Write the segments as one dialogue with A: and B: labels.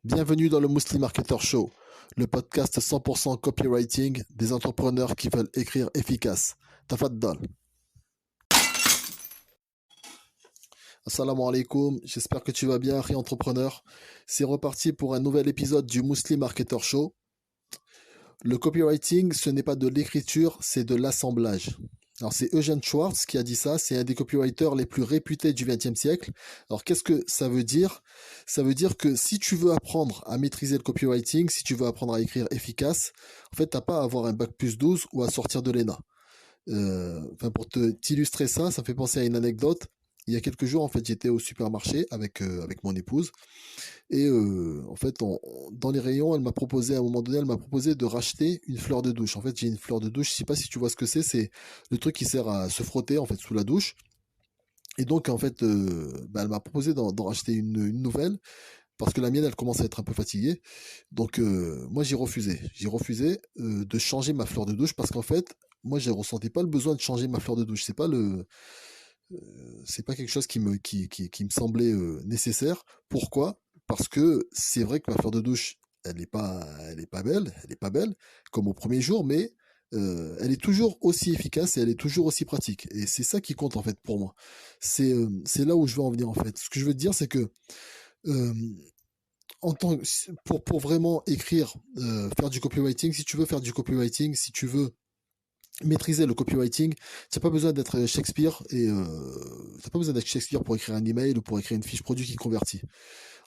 A: Bienvenue dans le Muslim Marketer Show, le podcast 100% copywriting des entrepreneurs qui veulent écrire efficace. Tafaddal. Assalamu alaikum, j'espère que tu vas bien, entrepreneur. C'est reparti pour un nouvel épisode du Muslim Marketer Show. Le copywriting, ce n'est pas de l'écriture, c'est de l'assemblage. Alors c'est Eugene Schwartz qui a dit ça, c'est un des copywriters les plus réputés du XXe siècle. Alors qu'est-ce que ça veut dire? Ça veut dire que si tu veux apprendre à maîtriser le copywriting, si tu veux apprendre à écrire efficace, en fait t'as pas à avoir un bac plus 12 ou à sortir de l'ENA. Pour t'illustrer ça, ça me fait penser à une anecdote. Il y a quelques jours, en fait, j'étais au supermarché avec mon épouse et dans les rayons, elle m'a proposé à un moment donné, elle m'a proposé de racheter une fleur de douche. En fait, j'ai une fleur de douche. Je sais pas si tu vois ce que c'est le truc qui sert à se frotter en fait sous la douche. Et donc en fait, elle m'a proposé d'en racheter une nouvelle parce que la mienne, elle commence à être un peu fatiguée. Donc moi, j'ai refusé. J'ai refusé de changer ma fleur de douche parce qu'en fait, moi, je ressentais pas le besoin de changer ma fleur de douche. C'est pas quelque chose qui me semblait nécessaire. Pourquoi? Parce que c'est vrai que ma fleur de douche, elle est pas belle, comme au premier jour, mais elle est toujours aussi efficace et elle est toujours aussi pratique. Et c'est ça qui compte en fait pour moi. C'est là où je veux en venir en fait. Ce que je veux te dire, c'est que euh, pour vraiment écrire, faire du copywriting, si tu veux faire du copywriting, si tu veux maîtriser le copywriting, tu n'as pas besoin d'être Shakespeare t'as pas besoin d'être Shakespeare pour écrire un email ou pour écrire une fiche produit qui convertit.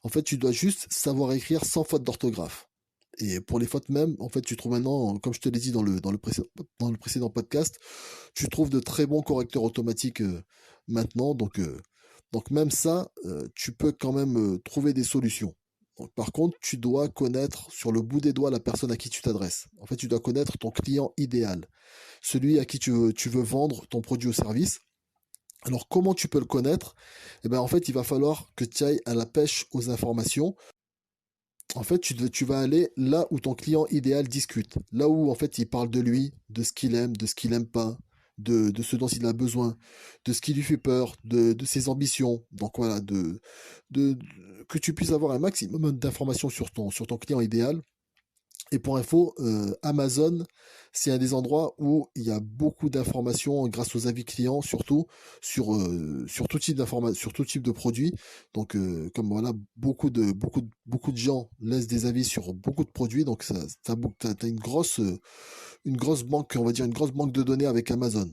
A: En fait, tu dois juste savoir écrire sans faute d'orthographe. Et pour les fautes même, en fait, tu trouves maintenant, comme je te l'ai dit dans le précédent podcast, tu trouves de très bons correcteurs automatiques maintenant. Donc même ça, tu peux quand même trouver des solutions. Donc, par contre, tu dois connaître sur le bout des doigts la personne à qui tu t'adresses. En fait, tu dois connaître ton client idéal, celui à qui tu veux vendre ton produit ou service. Alors, comment tu peux le connaître? Eh ben, en fait, il va falloir que tu ailles à la pêche aux informations. En fait, tu vas aller là où ton client idéal discute. Là où, en fait, il parle de lui, de ce qu'il aime, de ce qu'il aime pas, de ce dont il a besoin, de ce qui lui fait peur, de ses ambitions. Donc voilà, que tu puisses avoir un maximum d'informations sur ton client idéal. Et pour info, Amazon, c'est un des endroits où il y a beaucoup d'informations grâce aux avis clients, surtout sur tout type d'informations, sur tout type de produits. Donc, comme voilà, beaucoup de gens laissent des avis sur beaucoup de produits, donc t'as une grosse banque, on va dire une grosse banque de données avec Amazon.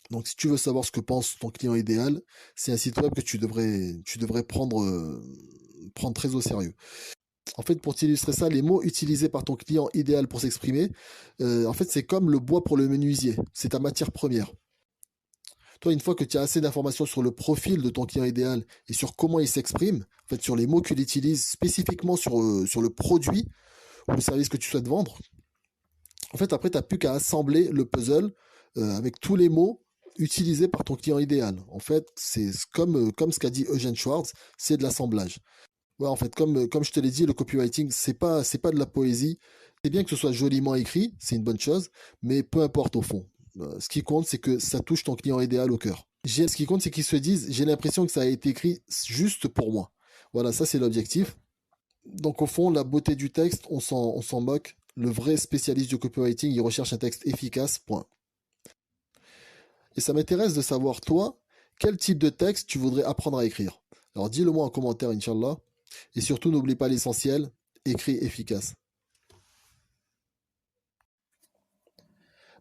A: Donc, si tu veux savoir ce que pense ton client idéal, c'est un site web que tu devrais prendre très au sérieux. En fait, pour t'illustrer ça, les mots utilisés par ton client idéal pour s'exprimer, en fait, c'est comme le bois pour le menuisier. C'est ta matière première. Toi, une fois que tu as assez d'informations sur le profil de ton client idéal et sur comment il s'exprime, en fait, sur les mots qu'il utilise spécifiquement sur le produit ou le service que tu souhaites vendre, en fait, après, tu n'as plus qu'à assembler le puzzle avec tous les mots utilisés par ton client idéal. En fait, c'est comme ce qu'a dit Eugene Schwartz, c'est de l'assemblage. Ouais, en fait, comme je te l'ai dit, le copywriting, c'est pas de la poésie. C'est bien que ce soit joliment écrit, c'est une bonne chose, mais peu importe au fond. Ce qui compte, c'est que ça touche ton client idéal au cœur. Ce qui compte, c'est qu'ils se disent, j'ai l'impression que ça a été écrit juste pour moi. Voilà, ça c'est l'objectif. Donc au fond, la beauté du texte, on s'en moque. Le vrai spécialiste du copywriting, il recherche un texte efficace, point. Et ça m'intéresse de savoir, toi, quel type de texte tu voudrais apprendre à écrire. Alors dis-le moi en commentaire, Inch'Allah. Et surtout, n'oublie pas l'essentiel, écrit efficace.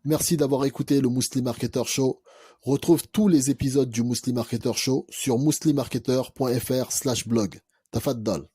A: Merci d'avoir écouté le Muslim Marketer Show. Retrouve tous les épisodes du Muslim Marketer Show sur muslimmarketer.fr/blog. Tafaddal.